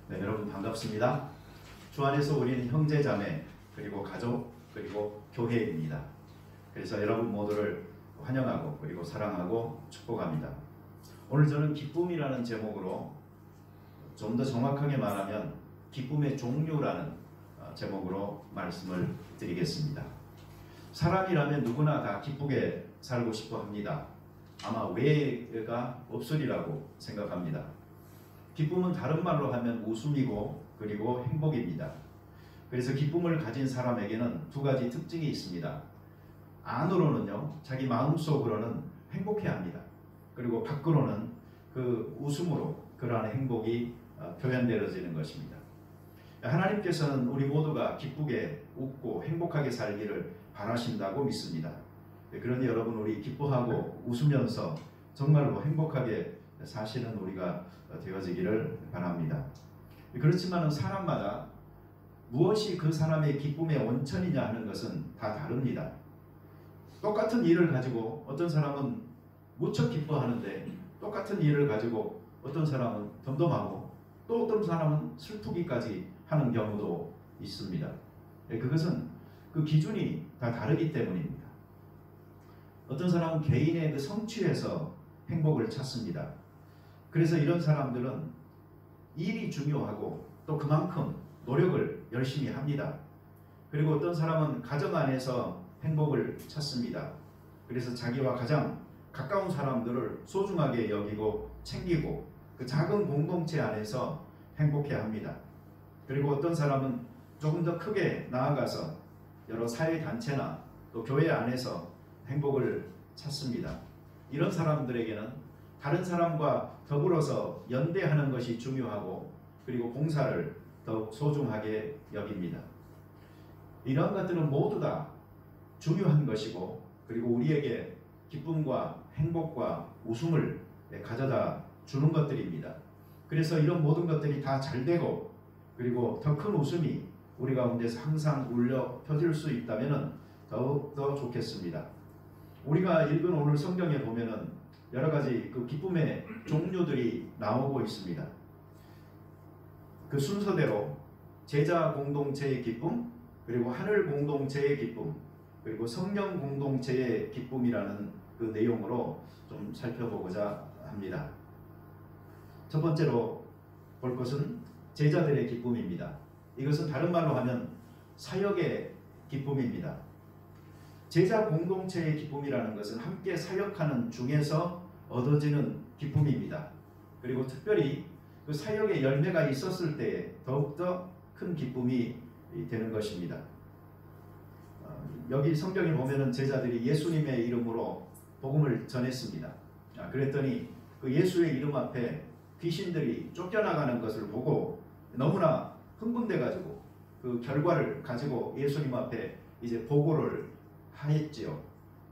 네, 여러분 반갑습니다. 주 안에서 우리는 형제자매, 그리고 가족, 그리고 교회입니다. 그래서 여러분 모두를 환영하고 그리고 사랑하고 축복합니다. 오늘 저는 기쁨이라는 제목으로, 좀 더 정확하게 말하면 기쁨의 종류라는 제목으로 말씀을 드리겠습니다. 사람이라면 누구나 다 기쁘게 살고 싶어 합니다. 아마 외가 없으리라고 생각합니다. 기쁨은 다른 말로 하면 웃음이고 그리고 행복입니다. 그래서 기쁨을 가진 사람에게는 두 가지 특징이 있습니다. 안으로는요, 자기 마음속으로는 행복해합니다. 그리고 밖으로는 그 웃음으로 그러한 행복이 표현되어지는 것입니다. 하나님께서는 우리 모두가 기쁘게 웃고 행복하게 살기를 바라신다고 믿습니다. 그러니 여러분, 우리 기뻐하고 웃으면서 정말로 행복하게 사시는 우리가 되어지기를 바랍니다. 그렇지만 사람마다 무엇이 그 사람의 기쁨의 원천이냐 하는 것은 다 다릅니다. 똑같은 일을 가지고 어떤 사람은 무척 기뻐하는데, 똑같은 일을 가지고 어떤 사람은 덤덤하고 또 어떤 사람은 슬프기까지 하는 경우도 있습니다. 그것은 그 기준이 다 다르기 때문입니다. 어떤 사람은 개인의 그 성취에서 행복을 찾습니다. 그래서 이런 사람들은 일이 중요하고 또 그만큼 노력을 열심히 합니다. 그리고 어떤 사람은 가정 안에서 행복을 찾습니다. 그래서 자기와 가장 가까운 사람들을 소중하게 여기고 챙기고 그 작은 공동체 안에서 행복해합니다. 그리고 어떤 사람은 조금 더 크게 나아가서 여러 사회단체나 또 교회 안에서 행복을 찾습니다. 이런 사람들에게는 다른 사람과 더불어서 연대하는 것이 중요하고 그리고 봉사를 더욱 소중하게 여깁니다. 이러한 것들은 모두 다 중요한 것이고, 그리고 우리에게 기쁨과 행복과 웃음을 가져다 주는 것들입니다. 그래서 이런 모든 것들이 다 잘되고 그리고 더 큰 웃음이 우리 가운데서 항상 울려 퍼질 수 있다면 더욱더 좋겠습니다. 우리가 읽은 오늘 성경에 보면은 여러 가지 그 기쁨의 종류들이 나오고 있습니다. 그 순서대로 제자 공동체의 기쁨, 그리고 하늘 공동체의 기쁨, 그리고 성령 공동체의 기쁨이라는 그 내용으로 좀 살펴보고자 합니다. 첫 번째로 볼 것은 제자들의 기쁨입니다. 이것은 다른 말로 하면 사역의 기쁨입니다. 제자 공동체의 기쁨이라는 것은 함께 사역하는 중에서 얻어지는 기쁨입니다. 그리고 특별히 그 사역의 열매가 있었을 때 더욱더 큰 기쁨이 되는 것입니다. 여기 성경에 보면은 제자들이 예수님의 이름으로 복음을 전했습니다. 그랬더니 그 예수의 이름 앞에 귀신들이 쫓겨나가는 것을 보고 너무나 흥분돼가지고 그 결과를 가지고 예수님 앞에 이제 보고를 하였지요.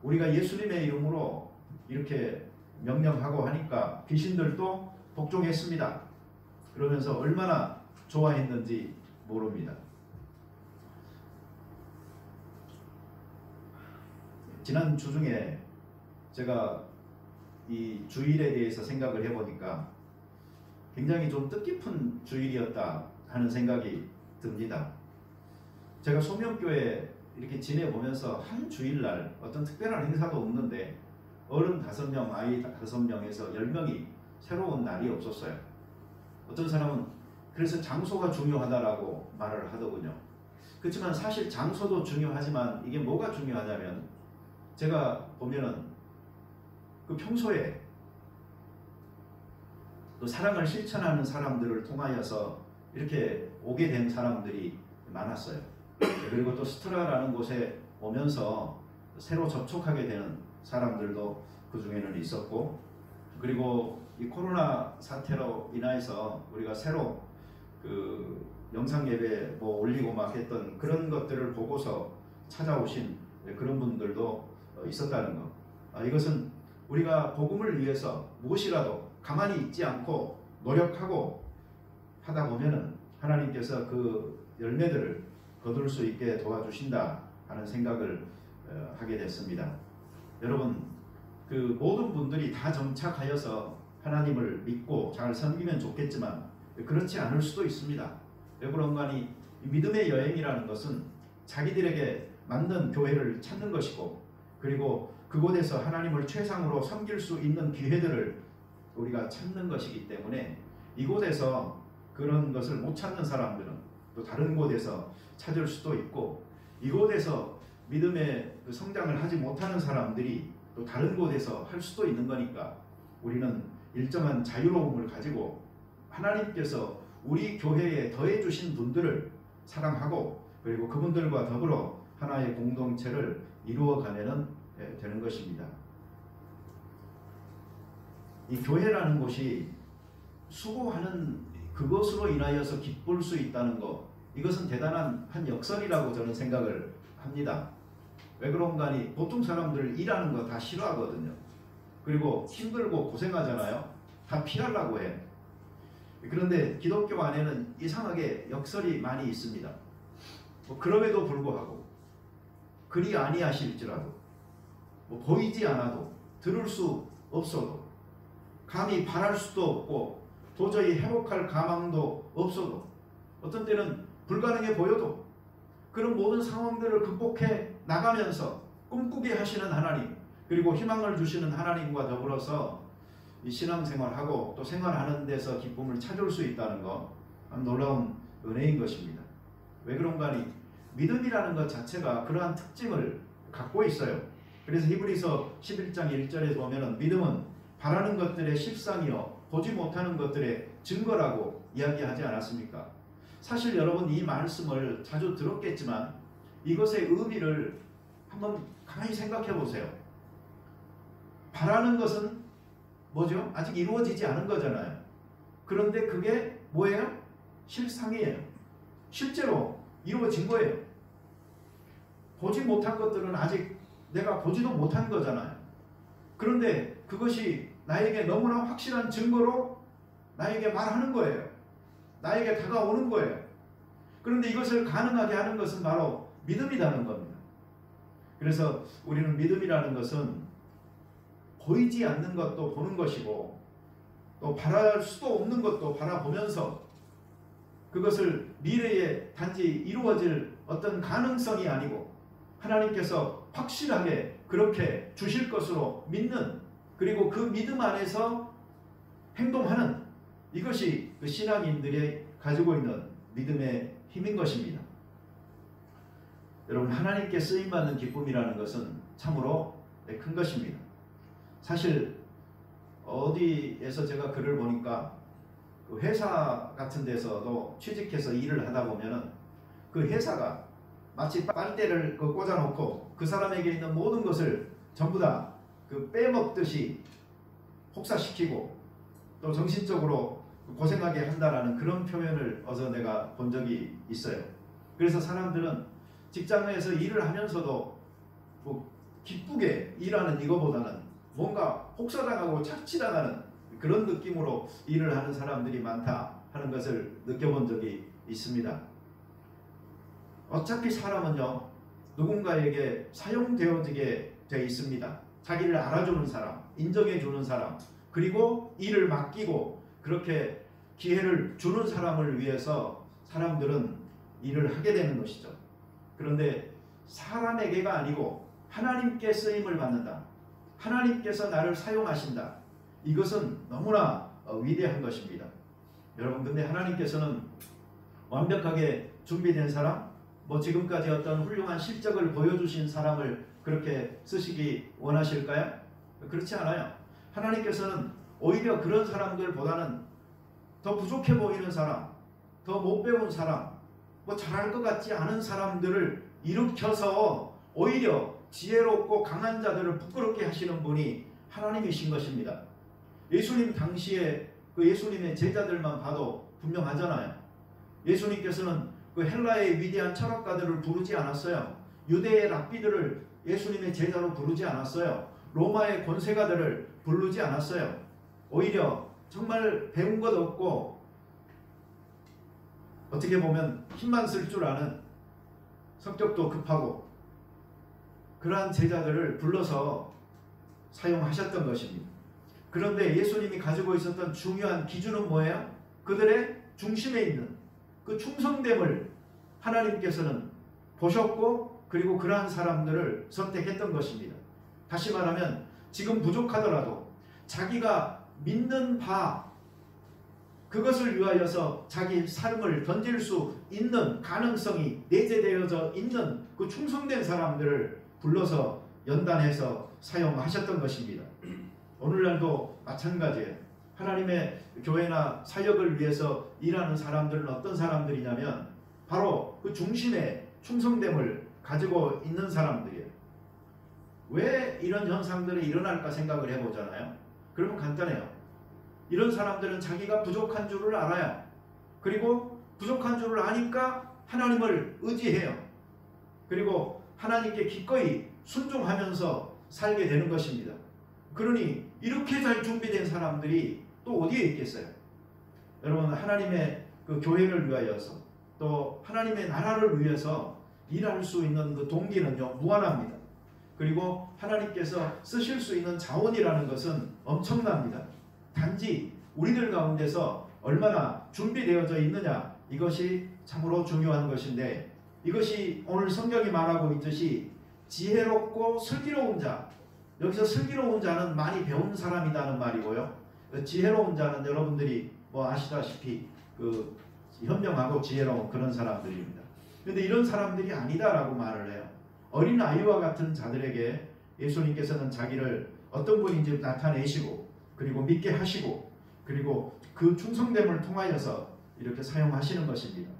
우리가 예수님의 이름으로 이렇게 명령하고 하니까 귀신들도 복종했습니다. 그러면서 얼마나 좋아했는지 모릅니다. 지난 주 중에 제가 이 주일에 대해서 생각을 해보니까 굉장히 좀 뜻깊은 주일이었다 하는 생각이 듭니다. 제가 소명교회 이렇게 지내보면서 한 주일날 어떤 특별한 행사도 없는데 어른 5명, 아이 5명에서 10명이 새로운 날이 없었어요. 어떤 사람은 그래서 장소가 중요하다라고 말을 하더군요. 그렇지만 사실 장소도 중요하지만 이게 뭐가 중요하냐면, 제가 보면은 그 평소에 또 사랑을 실천하는 사람들을 통하여서 이렇게 오게 된 사람들이 많았어요. 그리고 또 스트라라는 곳에 오면서 새로 접촉하게 되는 사람들도 그 중에는 있었고, 그리고 이 코로나 사태로 인해서 우리가 새로 그 영상 예배 뭐 올리고 막 했던 그런 것들을 보고서 찾아오신 그런 분들도 있었다는 것. 이것은 우리가 복음을 위해서 무엇이라도 가만히 있지 않고 노력하고 하다 보면은 하나님께서 그 열매들을 거둘 수 있게 도와주신다 하는 생각을 하게 됐습니다. 여러분, 그 모든 분들이 다 정착하여서 하나님을 믿고 잘 섬기면 좋겠지만 그렇지 않을 수도 있습니다. 왜 그런가 하니 믿음의 여행이라는 것은 자기들에게 맞는 교회를 찾는 것이고, 그리고 그곳에서 하나님을 최상으로 섬길 수 있는 기회들을 우리가 찾는 것이기 때문에, 이곳에서 그런 것을 못 찾는 사람들은 또 다른 곳에서 찾을 수도 있고, 이곳에서 믿음의 그 성장을 하지 못하는 사람들이 또 다른 곳에서 할 수도 있는 거니까, 우리는 일정한 자유로움을 가지고 하나님께서 우리 교회에 더해 주신 분들을 사랑하고, 그리고 그분들과 더불어 하나의 공동체를 이루어가면 되는 것입니다. 이 교회라는 곳이 수고하는 그것으로 인하여서 기쁠 수 있다는 것, 이것은 대단한 한 역설이라고 저는 생각을 합니다. 왜 그런가 하니 보통 사람들 일하는 거 다 싫어하거든요. 그리고 힘들고 고생하잖아요. 다 피하려고 해. 그런데 기독교 안에는 이상하게 역설이 많이 있습니다. 그럼에도 불구하고, 그리 아니하실지라도, 보이지 않아도, 들을 수 없어도, 감히 바랄 수도 없고 도저히 회복할 가망도 없어도, 어떤 때는 불가능해 보여도 그런 모든 상황들을 극복해 나가면서 꿈꾸게 하시는 하나님, 그리고 희망을 주시는 하나님과 더불어서 이 신앙생활하고 또 생활하는 데서 기쁨을 찾을 수 있다는 것, 놀라운 은혜인 것입니다. 왜 그런가 하니 믿음이라는 것 자체가 그러한 특징을 갖고 있어요. 그래서 히브리서 11장 1절에 보면은 믿음은 바라는 것들의 실상이요 보지 못하는 것들의 증거라고 이야기하지 않았습니까? 사실 여러분 이 말씀을 자주 들었겠지만 이것의 의미를 한번 가만히 생각해 보세요. 바라는 것은 뭐죠? 아직 이루어지지 않은 거잖아요. 그런데 그게 뭐예요? 실상이에요. 실제로 이루어진 거예요. 보지 못한 것들은 아직 내가 보지도 못한 거잖아요. 그런데 그것이 나에게 너무나 확실한 증거로 나에게 말하는 거예요. 나에게 다가오는 거예요. 그런데 이것을 가능하게 하는 것은 바로 믿음이라는 겁니다. 그래서 우리는 믿음이라는 것은 보이지 않는 것도 보는 것이고, 또 바랄 수도 없는 것도 바라보면서 그것을 미래에 단지 이루어질 어떤 가능성이 아니고 하나님께서 확실하게 그렇게 주실 것으로 믿는, 그리고 그 믿음 안에서 행동하는, 이것이 그 신앙인들이 가지고 있는 믿음의 힘인 것입니다. 여러분, 하나님께 쓰임받는 기쁨이라는 것은 참으로 큰 것입니다. 사실 어디에서 제가 글을 보니까 그 회사 같은 데서도 취직해서 일을 하다 보면은 그 회사가 마치 빨대를 꽂아놓고 그 사람에게 있는 모든 것을 전부 다 그 빼먹듯이 혹사시키고 또 정신적으로 고생하게 한다라는 그런 표현을 어서 내가 본 적이 있어요. 그래서 사람들은 직장에서 일을 하면서도 뭐 기쁘게 일하는 이거보다는 뭔가 혹사당하고 착취당하는 그런 느낌으로 일을 하는 사람들이 많다 하는 것을 느껴본 적이 있습니다. 어차피 사람은요, 누군가에게 사용되어지게 되어 있습니다. 자기를 알아주는 사람, 인정해주는 사람, 그리고 일을 맡기고 그렇게 기회를 주는 사람을 위해서 사람들은 일을 하게 되는 것이죠. 그런데 사람에게가 아니고 하나님께 쓰임을 받는다, 하나님께서 나를 사용하신다, 이것은 너무나 위대한 것입니다. 여러분, 근데 하나님께서는 완벽하게 준비된 사람, 지금까지 어떤 훌륭한 실적을 보여주신 사람을 그렇게 쓰시기 원하실까요? 그렇지 않아요. 하나님께서는 오히려 그런 사람들보다는 더 부족해 보이는 사람, 더 못 배운 사람, 잘할 것 같지 않은 사람들을 일으켜서 오히려 지혜롭고 강한 자들을 부끄럽게 하시는 분이 하나님이신 것입니다. 예수님 당시에 그 예수님의 제자들만 봐도 분명하잖아요. 예수님께서는 그 헬라의 위대한 철학가들을 부르지 않았어요. 유대의 랍비들을 예수님의 제자로 부르지 않았어요. 로마의 권세가들을 부르지 않았어요. 오히려 정말 배운 것 없고 어떻게 보면 힘만 쓸 줄 아는, 성격도 급하고 그러한 제자들을 불러서 사용하셨던 것입니다. 그런데 예수님이 가지고 있었던 중요한 기준은 뭐예요? 그들의 중심에 있는 그 충성됨을 하나님께서는 보셨고 그리고 그러한 사람들을 선택했던 것입니다. 다시 말하면 지금 부족하더라도 자기가 믿는 바 그것을 위하여서 자기 삶을 던질 수 있는 가능성이 내재되어져 있는 그 충성된 사람들을 불러서 연단해서 사용하셨던 것입니다. 오늘날도 마찬가지예요. 하나님의 교회나 사역을 위해서 일하는 사람들은 어떤 사람들이냐면 바로 그 중심에 충성됨을 가지고 있는 사람들이에요. 왜 이런 현상들이 일어날까 생각을 해보잖아요. 그러면 간단해요. 이런 사람들은 자기가 부족한 줄을 알아요. 그리고 부족한 줄을 아니까 하나님을 의지해요. 그리고 하나님께 기꺼이 순종하면서 살게 되는 것입니다. 그러니 이렇게 잘 준비된 사람들이 또 어디에 있겠어요? 여러분, 하나님의 그 교회를 위하여서 또 하나님의 나라를 위해서 일할 수 있는 그 동기는요 무한합니다. 그리고 하나님께서 쓰실 수 있는 자원이라는 것은 엄청납니다. 단지 우리들 가운데서 얼마나 준비되어져 있느냐, 이것이 참으로 중요한 것인데, 이것이 오늘 성경이 말하고 있듯이 지혜롭고 슬기로운 자, 여기서 슬기로운 자는 많이 배운 사람이라는 말이고요. 지혜로운 자는 여러분들이 뭐 아시다시피 그 현명하고 지혜로운 그런 사람들입니다. 그런데 이런 사람들이 아니다라고 말을 해요. 어린 아이와 같은 자들에게 예수님께서는 자기를 어떤 분인지 나타내시고 그리고 믿게 하시고 그리고 그 충성됨을 통하여서 이렇게 사용하시는 것입니다.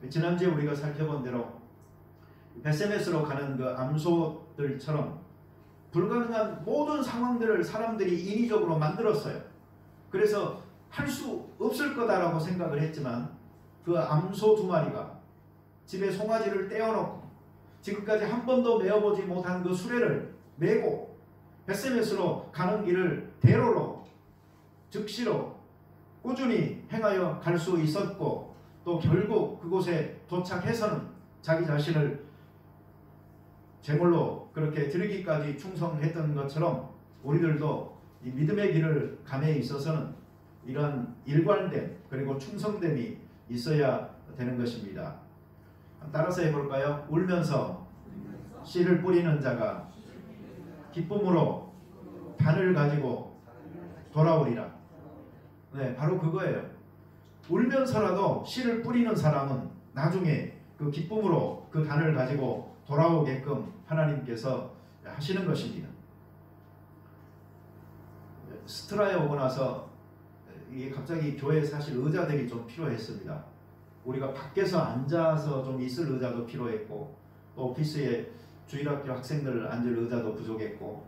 지난주에 우리가 살펴본 대로 베세메스로 가는 그 암소들처럼 불가능한 모든 상황들을 사람들이 인위적으로 만들었어요. 그래서 할 수 없을 거다라고 생각을 했지만 그 암소 2마리가 집에 송아지를 떼어놓고 지금까지 한 번도 메어보지 못한 그 수레를 메고 베세메스로 가는 길을 대로로 즉시로 꾸준히 행하여 갈 수 있었고, 또 결국 그곳에 도착해서는 자기 자신을 제물로 그렇게 드리기까지 충성했던 것처럼 우리들도 이 믿음의 길을 감에 있어서는 이런 일관됨 그리고 충성됨이 있어야 되는 것입니다. 따라서 해볼까요? 울면서 씨를 뿌리는 자가 기쁨으로 단을 가지고 돌아오리라. 네, 바로 그거예요. 울면서라도 씨를 뿌리는 사람은 나중에 그 기쁨으로 그 단을 가지고 돌아오게끔 하나님께서 하시는 것입니다. 스트라에 오고 나서 이게 갑자기 교회에 사실 의자들이 좀 필요했습니다. 우리가 밖에서 앉아서 좀 있을 의자도 필요했고, 또 오피스에 주일학교 학생들 앉을 의자도 부족했고,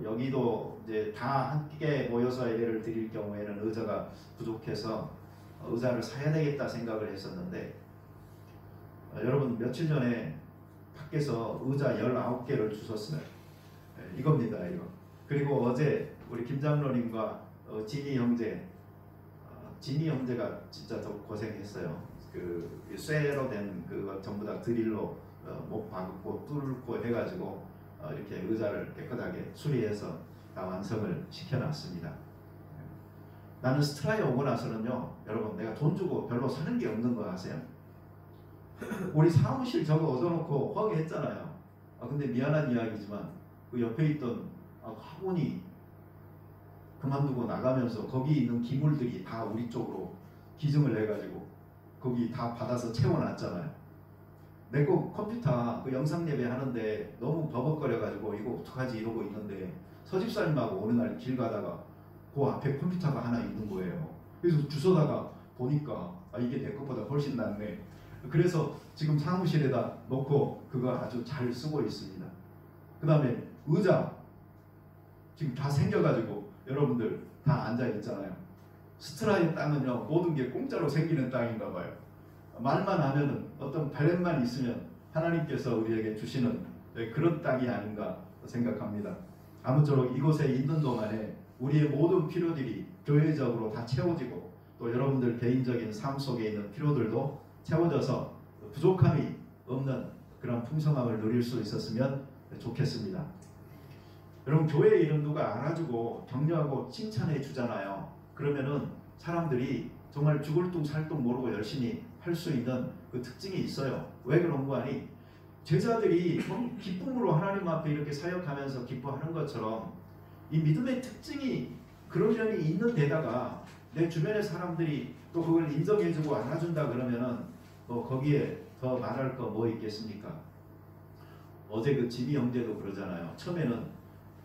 여기도 이제 다 함께 모여서 예배를 드릴 경우에는 의자가 부족해서 의자를 사야 되겠다 생각을 했었는데, 여러분 며칠 전에 밖에서 의자 19개를 주셨어요. 이겁니다, 이거. 그리고 어제 우리 김 장로님과 진이 형제가 진짜 더 고생했어요. 그 쇠로 된 그거 전부 다 드릴로 목 박고 뚫고 해가지고 이렇게 의자를 깨끗하게 수리해서 다 완성을 시켜놨습니다. 나는 스트라에 오고 나서는요, 여러분, 내가 돈 주고 별로 사는 게 없는 거 아세요? 우리 사무실 저거 얻어놓고 허기했잖아요. 근데 미안한 이야기지만 그 옆에 있던 학원이 그만두고 나가면서 거기 있는 기물들이 다 우리 쪽으로 기증을 해가지고 거기 다 받아서 채워놨잖아요. 내 거 컴퓨터 그 영상 예배 하는데 너무 버벅거려가지고 이거 어떡하지 이러고 있는데 서집사님하고 어느 날 길 가다가 그 앞에 컴퓨터가 하나 있는 거예요. 그래서 주워다가 보니까 이게 내 것보다 훨씬 낫네. 그래서 지금 사무실에다 놓고 그거 아주 잘 쓰고 있습니다. 그 다음에 의자 지금 다 생겨가지고 여러분들 다 앉아있잖아요. 스트라의 땅은요, 모든 게 공짜로 생기는 땅인가 봐요. 말만 하면은 어떤 바램만 있으면 하나님께서 우리에게 주시는 그런 땅이 아닌가 생각합니다. 아무쪼록 이곳에 있는 동안에 우리의 모든 필요들이 교회적으로 다 채워지고, 또 여러분들 개인적인 삶 속에 있는 필요들도 채워져서 부족함이 없는 그런 풍성함을 누릴 수 있었으면 좋겠습니다. 여러분, 교회 이름 누가 알아주고 격려하고 칭찬해 주잖아요. 그러면은 사람들이 정말 죽을 둥 살 둥 모르고 열심히 할 수 있는 그 특징이 있어요. 왜 그런 거 아니? 제자들이 기쁨으로 하나님 앞에 이렇게 사역하면서 기뻐하는 것처럼 이 믿음의 특징이 그런 면이 있는 데다가 내 주변의 사람들이 또 그걸 인정해주고 안아준다 그러면은 뭐 거기에 더 말할 거 뭐 있겠습니까? 어제 그 지미 형제도 그러잖아요. 처음에는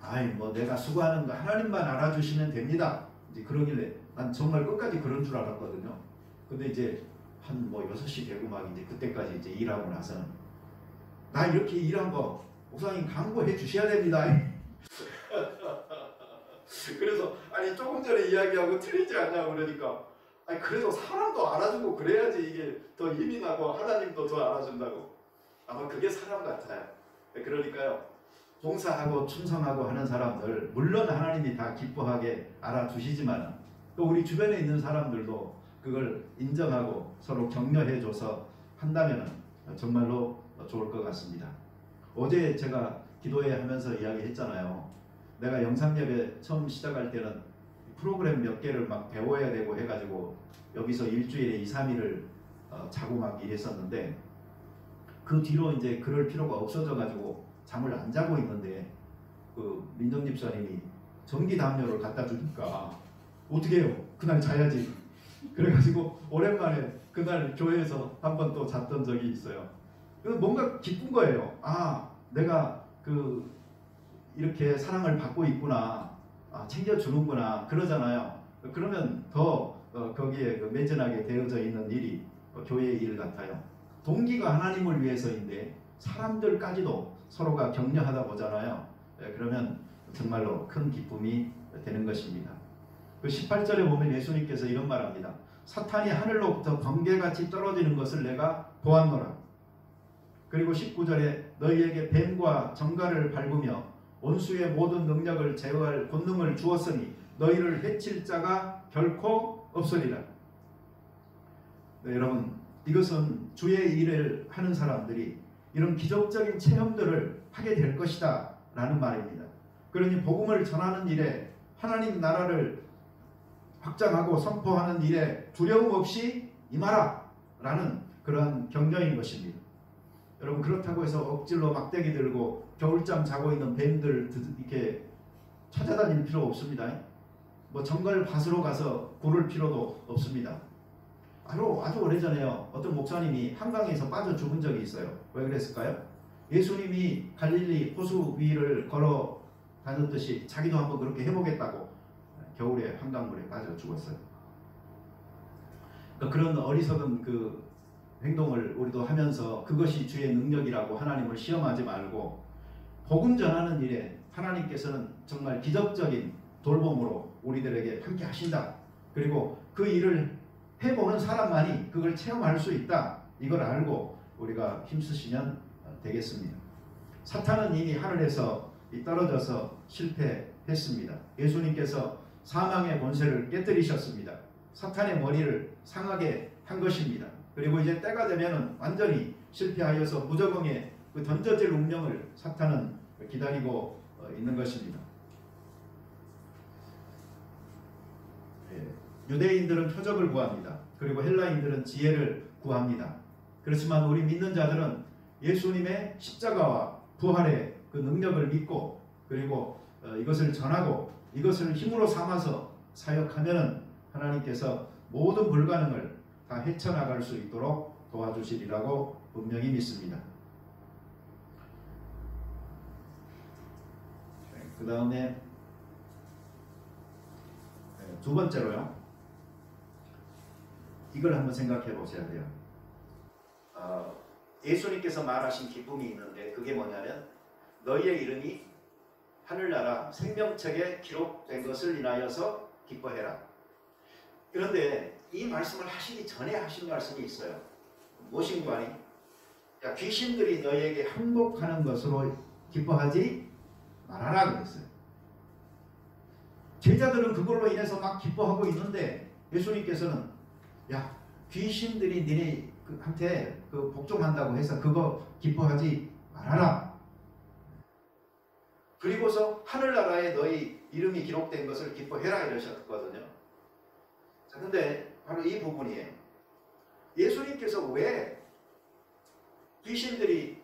아이 뭐 내가 수고하는 거 하나님만 알아주시면 됩니다. 이제 그러길래 난 정말 끝까지 그런 줄 알았거든요. 근데 이제 한 뭐 6시 되고 막 이제 그때까지 이제 일하고 나서는 나 이렇게 일한 거 목사님 광고해 주셔야 됩니다. 그래서 아니 조금 전에 이야기하고 틀리지 않냐고 그러니까 아니 그래도 사람도 알아주고 그래야지 이게 더 힘이 나고 하나님도 더 알아준다고. 아마 그게 사람 같아요. 그러니까요. 봉사하고 충성하고 하는 사람들 물론 하나님이 다 기뻐하게 알아주시지만 또 우리 주변에 있는 사람들도 그걸 인정하고 서로 격려해줘서 한다면 정말로 좋을 것 같습니다. 어제 제가 기도회 하면서 이야기했잖아요. 내가 영상예배 처음 시작할 때는 프로그램 몇 개를 막 배워야 되고 해가지고 여기서 일주일에 2, 3일을 자고 막 이랬었는데 그 뒤로 이제 그럴 필요가 없어져가지고 잠을 안 자고 있는데 그 민정 집사님이 전기 담요를 갖다 주니까 어떻게 해요? 그날 자야지. 그래가지고 오랜만에 그날 교회에서 한 번 또 잤던 적이 있어요. 뭔가 기쁜 거예요. 아, 내가 그 이렇게 사랑을 받고 있구나, 챙겨주는구나 그러잖아요. 그러면 더 거기에 그 매진하게 되어져 있는 일이 교회의 일 같아요. 동기가 하나님을 위해서인데 사람들까지도 서로가 격려하다 보잖아요. 그러면 정말로 큰 기쁨이 되는 것입니다. 그 18절에 보면 예수님께서 이런 말합니다. 사탄이 하늘로부터 번개같이 떨어지는 것을 내가 보았노라. 그리고 19절에 너희에게 뱀과 정갈을 밟으며 원수의 모든 능력을 제어할 권능을 주었으니 너희를 해칠 자가 결코 없으리라. 네, 여러분 이것은 주의 일을 하는 사람들이 이런 기적적인 체험들을 하게 될 것이다 라는 말입니다. 그러니 복음을 전하는 일에 하나님 나라를 확장하고 선포하는 일에 두려움 없이 임하라 라는 그러한 격려인 것입니다. 여러분 그렇다고 해서 억지로 막대기 들고 겨울잠 자고 있는 뱀들 이렇게 찾아다닐 필요 없습니다. 뭐 정갈 밭으로 가서 고를 필요도 없습니다. 아주 오래전에요. 어떤 목사님이 한강에서 빠져 죽은 적이 있어요. 왜 그랬을까요? 예수님이 갈릴리 호수 위를 걸어 다녔듯이 자기도 한번 그렇게 해보겠다고 겨울에 한강물에 빠져 죽었어요. 그러니까 그런 어리석은 그 행동을 우리도 하면서 그것이 주의 능력이라고 하나님을 시험하지 말고 복음 전하는 일에 하나님께서는 정말 기적적인 돌봄으로 우리들에게 함께 하신다. 그리고 그 일을 해보는 사람만이 그걸 체험할 수 있다. 이걸 알고 우리가 힘쓰시면 되겠습니다. 사탄은 이미 하늘에서 떨어져서 실패했습니다. 예수님께서 사망의 권세를 깨뜨리셨습니다. 사탄의 머리를 상하게 한 것입니다. 그리고 이제 때가 되면 완전히 실패하여서 무저공에 그 던져질 운명을 사탄은 기다리고 있는 것입니다. 유대인들은 표적을 구합니다. 그리고 헬라인들은 지혜를 구합니다. 그렇지만 우리 믿는 자들은 예수님의 십자가와 부활의 그 능력을 믿고 그리고 이것을 전하고 이것을 힘으로 삼아서 사역하면은 하나님께서 모든 불가능을 다 헤쳐나갈 수 있도록 도와주시리라고 분명히 믿습니다. 그 다음에 두 번째로요. 이걸 한번 생각해 보셔야 돼요. 예수님께서 말하신 기쁨이 있는데 그게 뭐냐면 너희의 이름이 하늘나라 생명책에 기록된 것을 인하여서 기뻐해라. 그런데 이 말씀을 하시기 전에 하신 말씀이 있어요. 무엇인가 하니? 야, 귀신들이 너희에게 항복하는 것으로 기뻐하지 말아라 그랬어요. 제자들은 그걸로 인해서 막 기뻐하고 있는데 예수님께서는 야, 귀신들이 니네한테 그 복종한다고 해서 그거 기뻐하지 말아라. 그리고서 하늘나라에 너희 이름이 기록된 것을 기뻐해라 이러셨거든요. 자, 근데 바로 이 부분이에요. 예수님께서 왜 귀신들이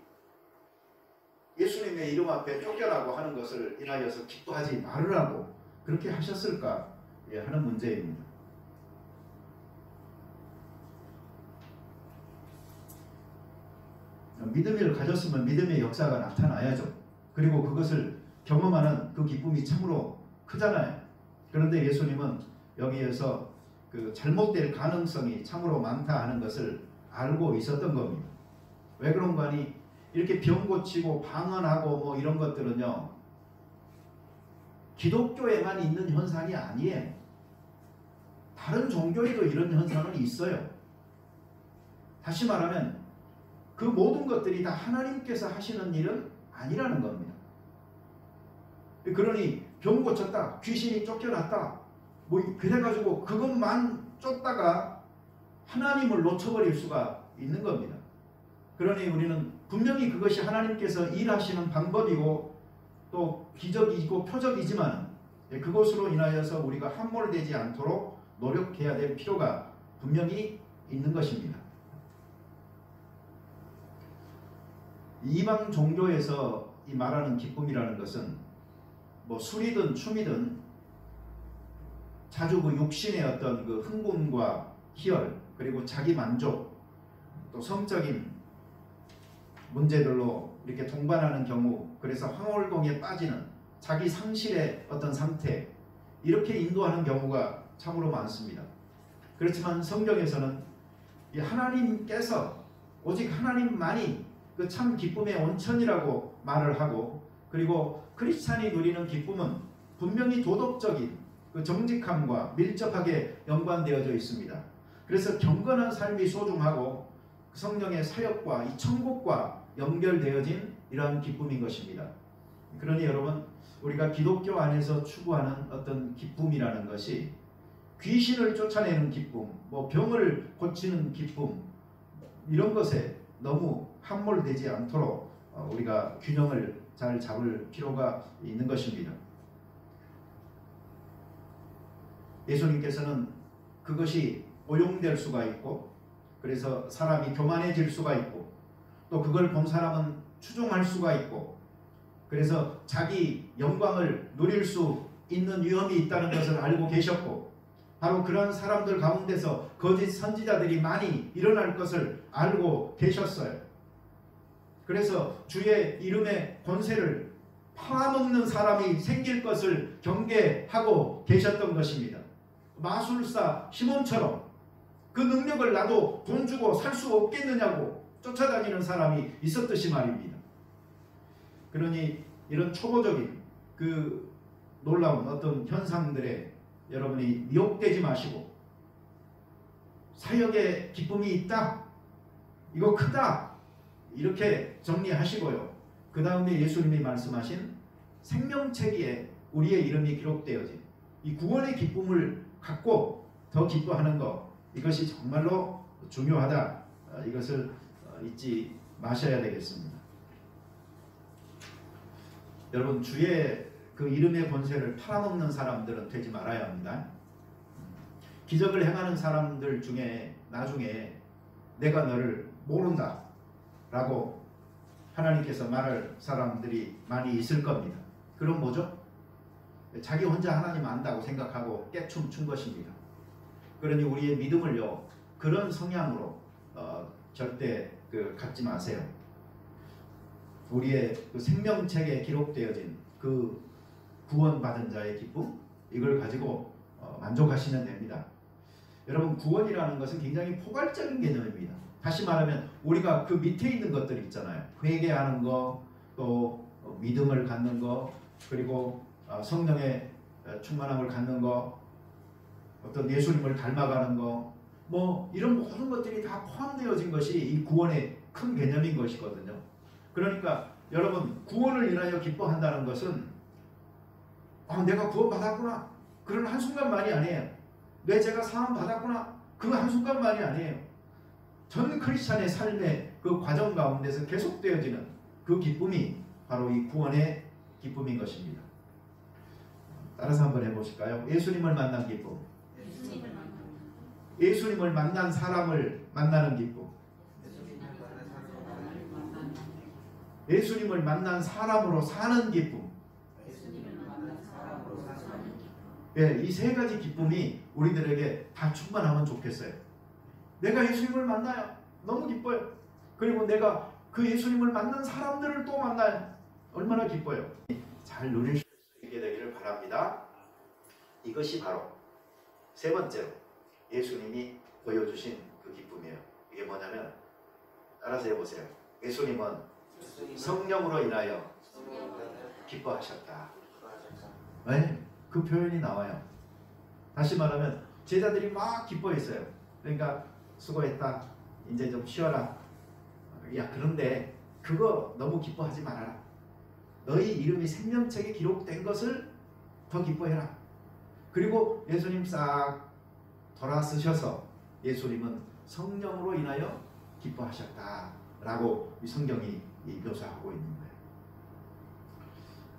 예수님의 이름 앞에 쫓겨나고 하는 것을 인하여서 기뻐하지 말으라고 그렇게 하셨을까 하는 문제입니다. 믿음을 가졌으면 믿음의 역사가 나타나야죠. 그리고 그것을 경험하는 그 기쁨이 참으로 크잖아요. 그런데 예수님은 여기에서 그 잘못될 가능성이 참으로 많다 하는 것을 알고 있었던 겁니다. 왜 그런가 하니 이렇게 병 고치고 방언하고 뭐 이런 것들은요, 기독교에만 있는 현상이 아니에요. 다른 종교에도 이런 현상은 있어요. 다시 말하면 그 모든 것들이 다 하나님께서 하시는 일은 아니라는 겁니다. 그러니 병 고쳤다, 귀신이 쫓겨났다, 뭐 그래가지고 그것만 쫓다가 하나님을 놓쳐버릴 수가 있는 겁니다. 그러니 우리는 분명히 그것이 하나님께서 일하시는 방법이고 또 기적이고 표적이지만 그것으로 인하여서 우리가 함몰되지 않도록 노력해야 될 필요가 분명히 있는 것입니다. 이방 종교에서 이 말하는 기쁨이라는 것은 뭐 술이든 춤이든 자주 그 육신의 어떤 그 흥분과 희열, 그리고 자기 만족, 또 성적인 문제들로 이렇게 동반하는 경우, 그래서 황홀동에 빠지는 자기 상실의 어떤 상태, 이렇게 인도하는 경우가 참으로 많습니다. 그렇지만 성경에서는 이 하나님께서, 오직 하나님만이 그 참 기쁨의 온천이라고 말을 하고, 그리고 크리스찬이 누리는 기쁨은 분명히 도덕적인 그 정직함과 밀접하게 연관되어져 있습니다. 그래서 경건한 삶이 소중하고 성령의 사역과 이 천국과 연결되어진 이러한 기쁨인 것입니다. 그러니 여러분, 우리가 기독교 안에서 추구하는 어떤 기쁨이라는 것이 귀신을 쫓아내는 기쁨, 뭐 병을 고치는 기쁨, 이런 것에 너무 함몰되지 않도록 우리가 균형을 잘 잡을 필요가 있는 것입니다. 예수님께서는 그것이 오용될 수가 있고, 그래서 사람이 교만해질 수가 있고, 또 그걸 본 사람은 추종할 수가 있고, 그래서 자기 영광을 누릴 수 있는 위험이 있다는 것을 알고 계셨고, 바로 그런 사람들 가운데서 거짓 선지자들이 많이 일어날 것을 알고 계셨어요. 그래서 주의 이름의 권세를 팔아먹는 사람이 생길 것을 경계하고 계셨던 것입니다. 마술사 시몬처럼 그 능력을 나도 돈 주고 살 수 없겠느냐고 쫓아다니는 사람이 있었듯이 말입니다. 그러니 이런 초보적인 그 놀라운 어떤 현상들에 여러분이 미혹되지 마시고, 사역에 기쁨이 있다, 이거 크다, 이렇게 정리하시고요. 그 다음에 예수님이 말씀하신 생명책에 우리의 이름이 기록되어진 이 구원의 기쁨을 갖고 더 기뻐하는 것, 이것이 정말로 중요하다, 이것을 잊지 마셔야 되겠습니다. 여러분, 주의 그 이름의 권세를 팔아먹는 사람들은 되지 말아야 합니다. 기적을 행하는 사람들 중에 나중에 내가 너를 모른다 라고 하나님께서 말할 사람들이 많이 있을 겁니다. 그럼 뭐죠? 자기 혼자 하나님 안다고 생각하고 깨춤 춘 것입니다. 그러니 우리의 믿음을요, 그런 성향으로 절대 갖지 마세요. 우리의 그 생명책에 기록되어진 그 구원받은 자의 기쁨, 이걸 가지고 만족하시면 됩니다. 여러분, 구원이라는 것은 굉장히 포괄적인 개념입니다. 다시 말하면 우리가 그 밑에 있는 것들 있잖아요. 회개하는 거, 또 믿음을 갖는 거, 그리고 성령의 충만함을 갖는 거, 어떤 예수님을 닮아가는 거, 뭐 이런 모든 것들이 다 포함되어진 것이 이 구원의 큰 개념인 것이거든요. 그러니까 여러분, 구원을 인하여 기뻐한다는 것은 내가 구원받았구나, 그런 한순간만이 아니에요. 내 죄가 사함받았구나, 그 한순간만이 아니에요. 전 크리스찬의 삶의 그 과정 가운데서 계속되어지는 그 기쁨이 바로 이 구원의 기쁨인 것입니다. 따라서 한번 해보실까요? 예수님을 만난 기쁨. 예수님을 만난 사람을 만나는 기쁨. 예수님을 만난 사람으로 사는 기쁨. 예, 이 세 가지 기쁨이 우리들에게 다 충만하면 좋겠어요. 내가 예수님을 만나요. 너무 기뻐요. 그리고 내가 그 예수님을 만난 사람들을 또 만나요. 얼마나 기뻐요. 잘 누릴 수 있게 되기를 바랍니다. 이것이 바로 세 번째로 예수님이 보여주신 그 기쁨이에요. 이게 뭐냐면 따라서 해보세요. 예수님은 성령으로 인하여 기뻐하셨다. 네, 그 표현이 나와요. 다시 말하면 제자들이 막 기뻐했어요. 그러니까 수고했다. 이제 좀 쉬어라. 야, 그런데 그거 너무 기뻐하지 말아라. 너희 이름이 생명책에 기록된 것을 더 기뻐해라. 그리고 예수님 싹 돌아서셔서 예수님은 성령으로 인하여 기뻐하셨다라고 이 성경이 묘사하고 있는 거예요.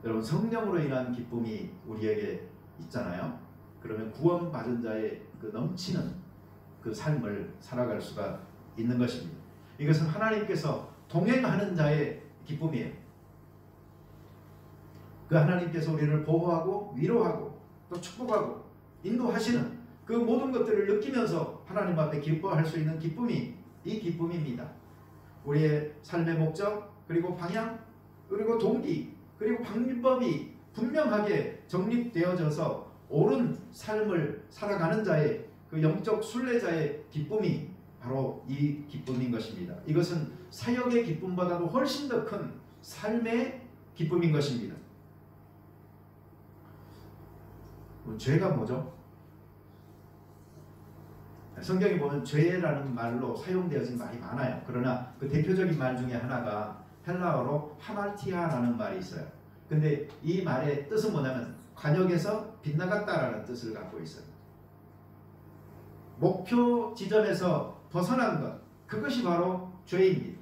여러분, 성령으로 인한 기쁨이 우리에게 있잖아요. 그러면 구원받은 자의 그 넘치는 그 삶을 살아갈 수가 있는 것입니다. 이것은 하나님께서 동행하는 자의 기쁨이에요. 그 하나님께서 우리를 보호하고 위로하고 또 축복하고 인도하시는 그 모든 것들을 느끼면서 하나님 앞에 기뻐할 수 있는 기쁨이 이 기쁨입니다. 우리의 삶의 목적, 그리고 방향, 그리고 동기, 그리고 방법이 분명하게 정립되어져서 옳은 삶을 살아가는 자의 그 영적 순례자의 기쁨이 바로 이 기쁨인 것입니다. 이것은 사역의 기쁨보다도 훨씬 더 큰 삶의 기쁨인 것입니다. 죄가 뭐죠? 성경에 보면 죄라는 말로 사용되어진 말이 많아요. 그러나 그 대표적인 말 중에 하나가 헬라어로 하말티아라는 말이 있어요. 근데 이 말의 뜻은 뭐냐면 관역에서 빗나갔다라는 뜻을 갖고 있어요. 목표 지점에서 벗어난 것, 그것이 바로 죄입니다.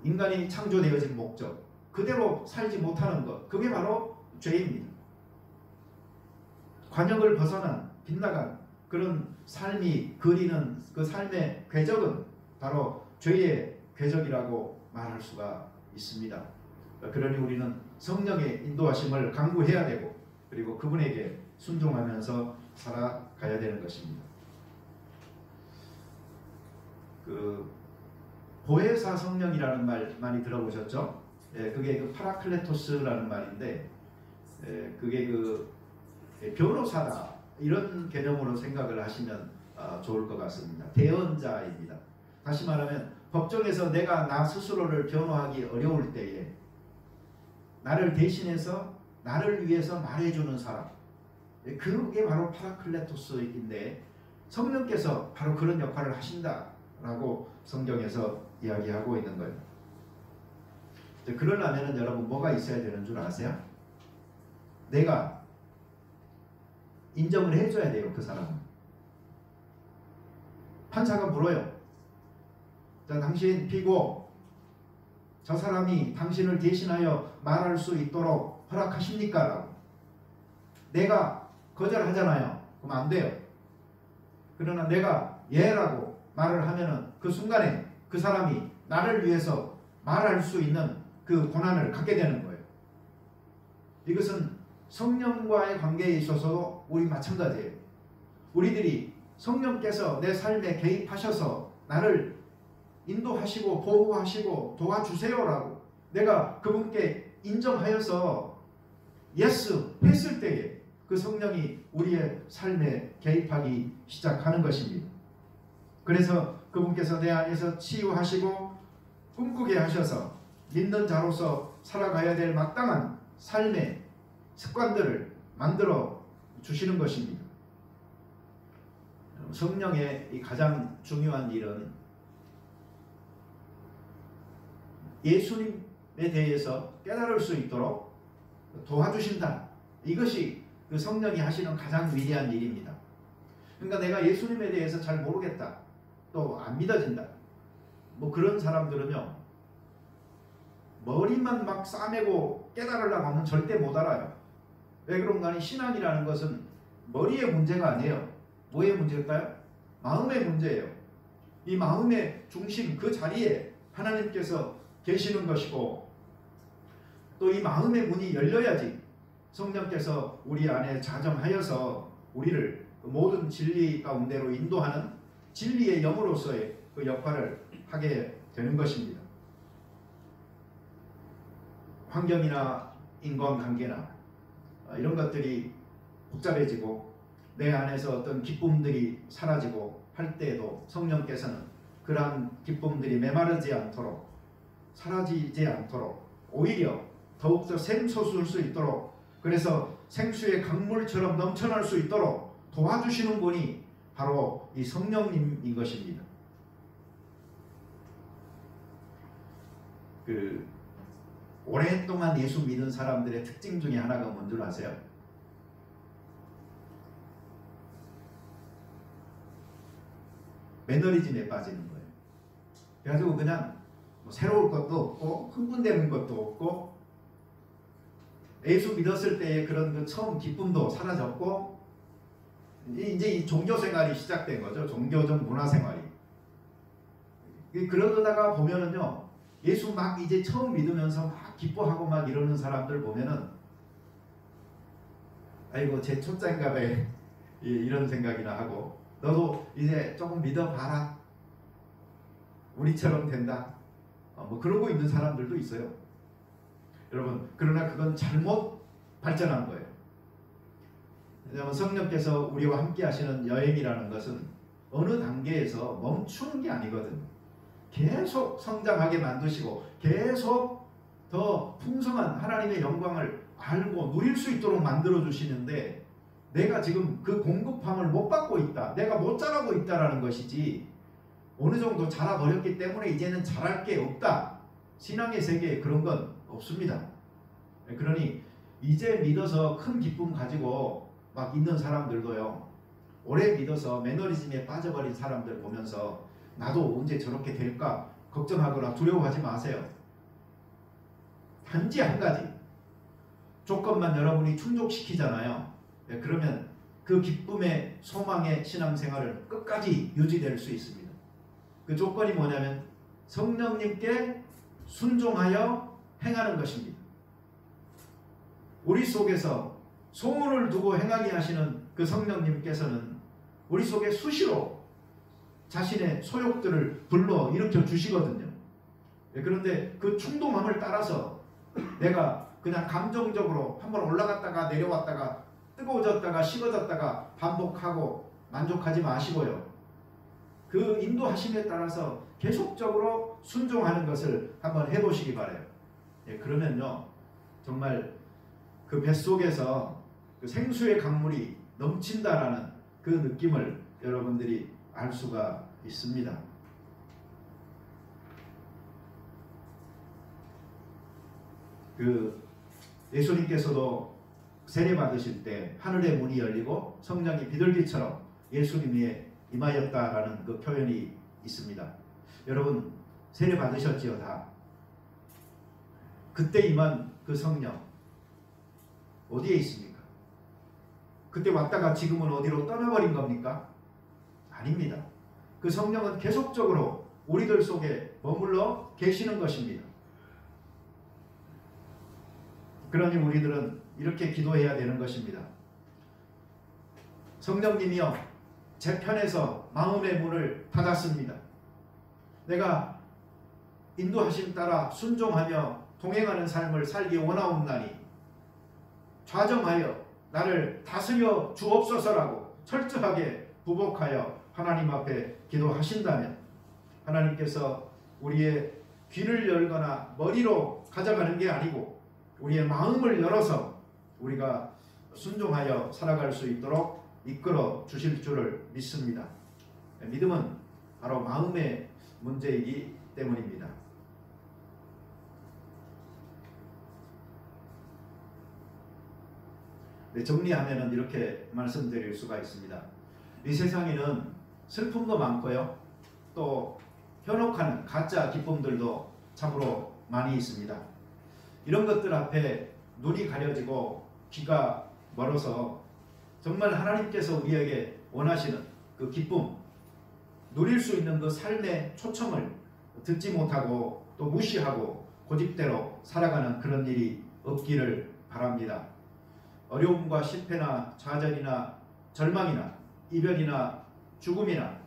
인간이 창조되어진 목적, 그대로 살지 못하는 것, 그게 바로 죄입니다. 관역을 벗어난, 빗나간 그런 삶이 그리는 그 삶의 궤적은 바로 죄의 궤적이라고 말할 수가 있습니다. 그러니 우리는 성령의 인도하심을 강구해야 되고, 그리고 그분에게 순종하면서 살아가야 되는 것입니다. 그 보혜사 성령이라는 말 많이 들어보셨죠? 그게 그 파라클레토스라는 말인데, 그게 그 변호사다 이런 개념으로 생각을 하시면 좋을 것 같습니다. 대언자입니다. 다시 말하면 법정에서 내가 나 스스로를 변호하기 어려울 때에 나를 대신해서 나를 위해서 말해주는 사람, 그게 바로 파라클레토스인데 성령께서 바로 그런 역할을 하신다라고 성경에서 이야기하고 있는 거예요. 그러려면 여러분 뭐가 있어야 되는 줄 아세요? 내가 인정을 해줘야 돼요. 그 사람은. 판사가 물어요. 자, 당신 피고 저 사람이 당신을 대신하여 말할 수 있도록 허락하십니까? 라고. 내가 거절하잖아요. 그럼 안 돼요. 그러나 내가 예라고 말을 하면은 그 순간에 그 사람이 나를 위해서 말할 수 있는 그 권한을 갖게 되는 거예요. 이것은 성령과의 관계에 있어서도 우리 마찬가지예요. 우리들이 성령께서 내 삶에 개입하셔서 나를 인도하시고 보호하시고 도와주세요라고 내가 그분께 인정하여서 예스 했을 때에 그 성령이 우리의 삶에 개입하기 시작하는 것입니다. 그래서 그분께서 내 안에서 치유하시고 꿈꾸게 하셔서 믿는 자로서 살아가야 될 마땅한 삶의 습관들을 만들어 주시는 것입니다. 성령의 이 가장 중요한 일은 예수님에 대해서 깨달을 수 있도록 도와주신다. 이것이 그 성령이 하시는 가장 위대한 일입니다. 그러니까 내가 예수님에 대해서 잘 모르겠다. 또 안 믿어진다. 뭐 그런 사람들은요. 머리만 막 싸매고 깨달으려고 하면 절대 못 알아요. 왜 그런가 하니 신앙이라는 것은 머리의 문제가 아니에요. 뭐의 문제일까요? 마음의 문제예요. 이 마음의 중심 그 자리에 하나님께서 계시는 것이고 또 이 마음의 문이 열려야지 성령께서 우리 안에 자정하여서 우리를 모든 진리 가운데로 인도하는 진리의 영으로서의 그 역할을 하게 되는 것입니다. 환경이나 인간관계나 이런 것들이 복잡해지고 내 안에서 어떤 기쁨들이 사라지고 할 때에도 성령께서는 그러한 기쁨들이 메마르지 않도록 사라지지 않도록 오히려 더욱더 샘솟을 수 있도록 그래서 생수의 강물처럼 넘쳐날 수 있도록 도와주시는 분이 바로 이 성령님인 것입니다. 오랫동안 예수 믿은 사람들의 특징 중에 하나가 뭔 줄 아세요? 매너리즘에 빠지는 거예요. 그래가지고 그냥 새로울 것도 없고 흥분되는 것도 없고 예수 믿었을 때의 그런 그 처음 기쁨도 사라졌고 이제 이 종교 생활이 시작된 거죠. 종교적 문화 생활이. 그러다가 보면은요, 예수 막 이제 처음 믿으면서 막 기뻐하고 막 이러는 사람들 보면은 아이고 제 초짜인가 봐 이런 생각이나 하고 너도 이제 조금 믿어봐라. 우리처럼 된다. 뭐 그러고 있는 사람들도 있어요. 여러분, 그러나 그건 잘못 발전한 거예요. 왜냐하면 성령께서 우리와 함께 하시는 여행이라는 것은 어느 단계에서 멈추는 게 아니거든요. 계속 성장하게 만드시고 계속 더 풍성한 하나님의 영광을 알고 누릴 수 있도록 만들어 주시는데 내가 지금 그 공급함을 못 받고 있다. 내가 못 자라고 있다라는 것이지 어느 정도 자라버렸기 때문에 이제는 잘할 게 없다. 신앙의 세계에 그런 건 없습니다. 그러니 이제 믿어서 큰 기쁨 가지고 막 있는 사람들도요. 오래 믿어서 매너리즘에 빠져버린 사람들 보면서 나도 언제 저렇게 될까 걱정하거나 두려워하지 마세요. 단지 한 가지 조건만 여러분이 충족시키잖아요. 그러면 그 기쁨의 소망의 신앙생활을 끝까지 유지될 수 있습니다. 그 조건이 뭐냐면 성령님께 순종하여 행하는 것입니다. 우리 속에서 소원을 두고 행하게 하시는 그 성령님께서는 우리 속에 수시로 자신의 소욕들을 불러 일으켜 주시거든요. 그런데 그 충동함을 따라서 내가 그냥 감정적으로 한번 올라갔다가 내려왔다가 뜨거워졌다가 식어졌다가 반복하고 만족하지 마시고요. 그 인도하심에 따라서 계속적으로 순종하는 것을 한번 해보시기 바라요. 그러면요 정말 그 뱃속에서 그 생수의 강물이 넘친다라는 그 느낌을 여러분들이 알 수가 있습니다. 그 예수님께서도 세례 받으실 때 하늘의 문이 열리고 성령이 비둘기처럼 예수님에 임하였다라는 그 표현이 있습니다. 여러분 세례 받으셨지요 다. 그때 임한 그 성령 어디에 있습니까? 그때 왔다가 지금은 어디로 떠나버린 겁니까? 아닙니다. 그 성령은 계속적으로 우리들 속에 머물러 계시는 것입니다. 그러니 우리들은 이렇게 기도해야 되는 것입니다. 성령님이여 제 편에서 마음의 문을 닫았습니다. 내가 인도하심 따라 순종하며 동행하는 삶을 살기 원하옵나니 좌정하여 나를 다스려 주옵소서라고 철저하게 부복하여 하나님 앞에 기도하신다면 하나님께서 우리의 귀를 열거나 머리로 가져가는 게 아니고 우리의 마음을 열어서 우리가 순종하여 살아갈 수 있도록 이끌어 주실 줄을 믿습니다. 믿음은 바로 마음의 문제이기 때문입니다. 정리하면 이렇게 말씀드릴 수가 있습니다. 이 세상에는 슬픔도 많고요. 또 현혹하는 가짜 기쁨들도 참으로 많이 있습니다. 이런 것들 앞에 눈이 가려지고 귀가 멀어서 정말 하나님께서 우리에게 원하시는 그 기쁨, 누릴 수 있는 그 삶의 초청을 듣지 못하고 또 무시하고 고집대로 살아가는 그런 일이 없기를 바랍니다. 어려움과 실패나 좌절이나 절망이나 이별이나 죽음이나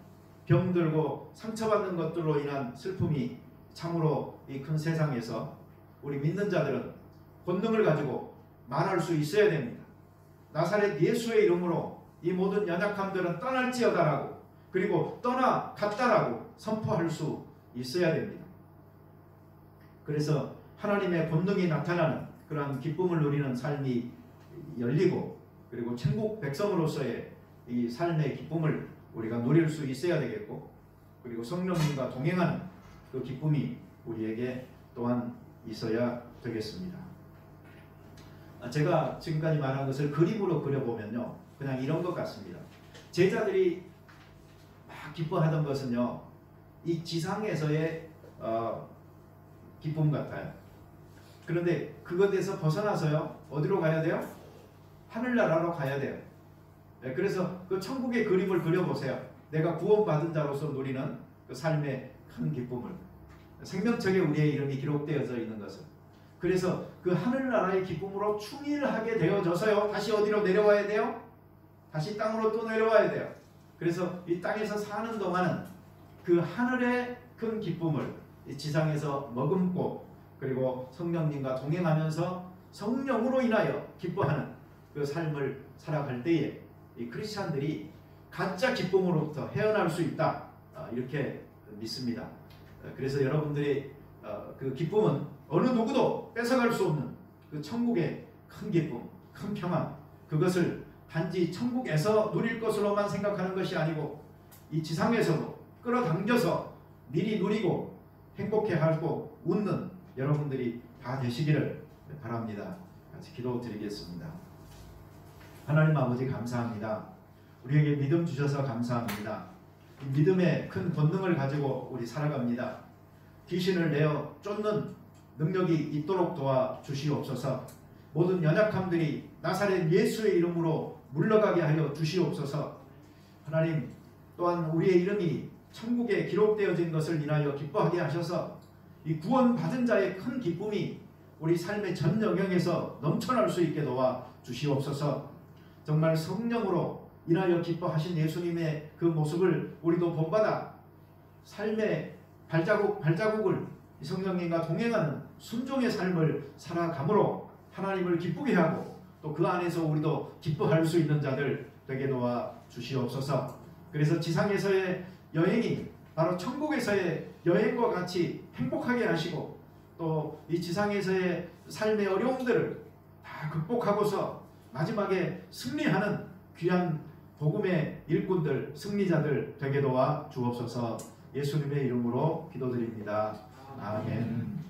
병들고 상처받는 것들로 인한 슬픔이 참으로 이 큰 세상에서 우리 믿는 자들은 권능을 가지고 말할 수 있어야 됩니다. 나사렛 예수의 이름으로 이 모든 연약함들은 떠날지어다라고, 그리고 떠나갔다라고 선포할 수 있어야 됩니다. 그래서 하나님의 권능이 나타나는 그러한 기쁨을 누리는 삶이 열리고, 그리고 천국 백성으로서의 이 삶의 기쁨을 우리가 누릴 수 있어야 되겠고, 그리고 성령님과 동행하는 그 기쁨이 우리에게 또한 있어야 되겠습니다. 제가 지금까지 말한 것을 그림으로 그려보면요, 그냥 이런 것 같습니다. 제자들이 막 기뻐하던 것은요, 이 지상에서의 기쁨 같아요. 그런데 그것에서 벗어나서요, 어디로 가야 돼요? 하늘나라로 가야 돼요. 그래서 그 천국의 그림을 그려보세요. 내가 구원받은 자로서 누리는 그 삶의 큰 기쁨을, 생명책에 우리의 이름이 기록되어져 있는 것을. 그래서 그 하늘나라의 기쁨으로 충일하게 되어져서요, 다시 어디로 내려와야 돼요? 다시 땅으로 또 내려와야 돼요. 그래서 이 땅에서 사는 동안은 그 하늘의 큰 기쁨을 이 지상에서 머금고, 그리고 성령님과 동행하면서 성령으로 인하여 기뻐하는 그 삶을 살아갈 때에 이 크리스찬들이 가짜 기쁨으로부터 헤어날 수 있다, 이렇게 믿습니다. 그래서 여러분들의 그 기쁨은 어느 누구도 뺏어갈 수 없는 그 천국의 큰 기쁨, 큰 평안, 그것을 단지 천국에서 누릴 것으로만 생각하는 것이 아니고 이 지상에서도 끌어당겨서 미리 누리고 행복해하고 웃는 여러분들이 다 되시기를 바랍니다. 같이 기도드리겠습니다. 하나님 아버지, 감사합니다. 우리에게 믿음 주셔서 감사합니다. 이 믿음의 큰 권능을 가지고 우리 살아갑니다. 귀신을 내어 쫓는 능력이 있도록 도와 주시옵소서. 모든 연약함들이 나사렛 예수의 이름으로 물러가게 하여 주시옵소서. 하나님, 또한 우리의 이름이 천국에 기록되어진 것을 인하여 기뻐하게 하셔서 이 구원받은 자의 큰 기쁨이 우리 삶의 전 영역에서 넘쳐날 수 있게 도와 주시옵소서. 정말 성령으로 인하여 기뻐하신 예수님의 그 모습을 우리도 본받아 삶의 발자국을 성령님과 동행하는 순종의 삶을 살아감으로 하나님을 기쁘게 하고, 또 그 안에서 우리도 기뻐할 수 있는 자들 되게 도와 주시옵소서. 그래서 지상에서의 여행이 바로 천국에서의 여행과 같이 행복하게 하시고, 또 이 지상에서의 삶의 어려움들을 다 극복하고서 마지막에 승리하는 귀한 복음의 일꾼들, 승리자들 되게 도와 주옵소서. 예수님의 이름으로 기도드립니다. 아멘.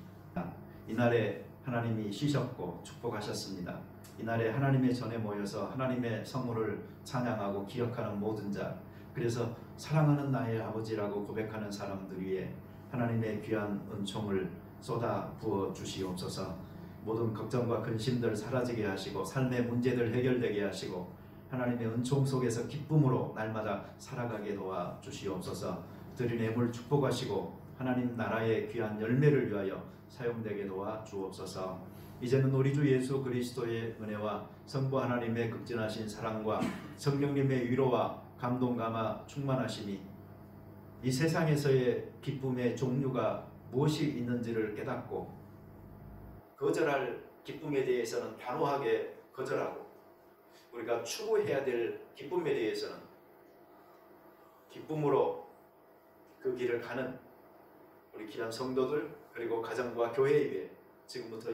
이날에 하나님이 쉬셨고 축복하셨습니다. 이날에 하나님의 전에 모여서 하나님의 성물을 찬양하고 기억하는 모든 자, 그래서 사랑하는 나의 아버지라고 고백하는 사람들 위에 하나님의 귀한 은총을 쏟아 부어 주시옵소서. 모든 걱정과 근심들 사라지게 하시고 삶의 문제들 해결되게 하시고 하나님의 은총 속에서 기쁨으로 날마다 살아가게 도와 주시옵소서. 드린 예물 축복하시고 하나님 나라의 귀한 열매를 위하여 사용되게 도와 주옵소서. 이제는 우리 주 예수 그리스도의 은혜와 성부 하나님의 극진하신 사랑과 성령님의 위로와 감동 감화 충만하심이 이 세상에서의 기쁨의 종류가 무엇이 있는지를 깨닫고 거절할 기쁨에 대해서는 단호하게 거절하고, 우리가 추구해야 될 기쁨에 대해서는 기쁨으로 그 길을 가는 우리 귀한 성도들, 그리고 가정과 교회 위에 지금부터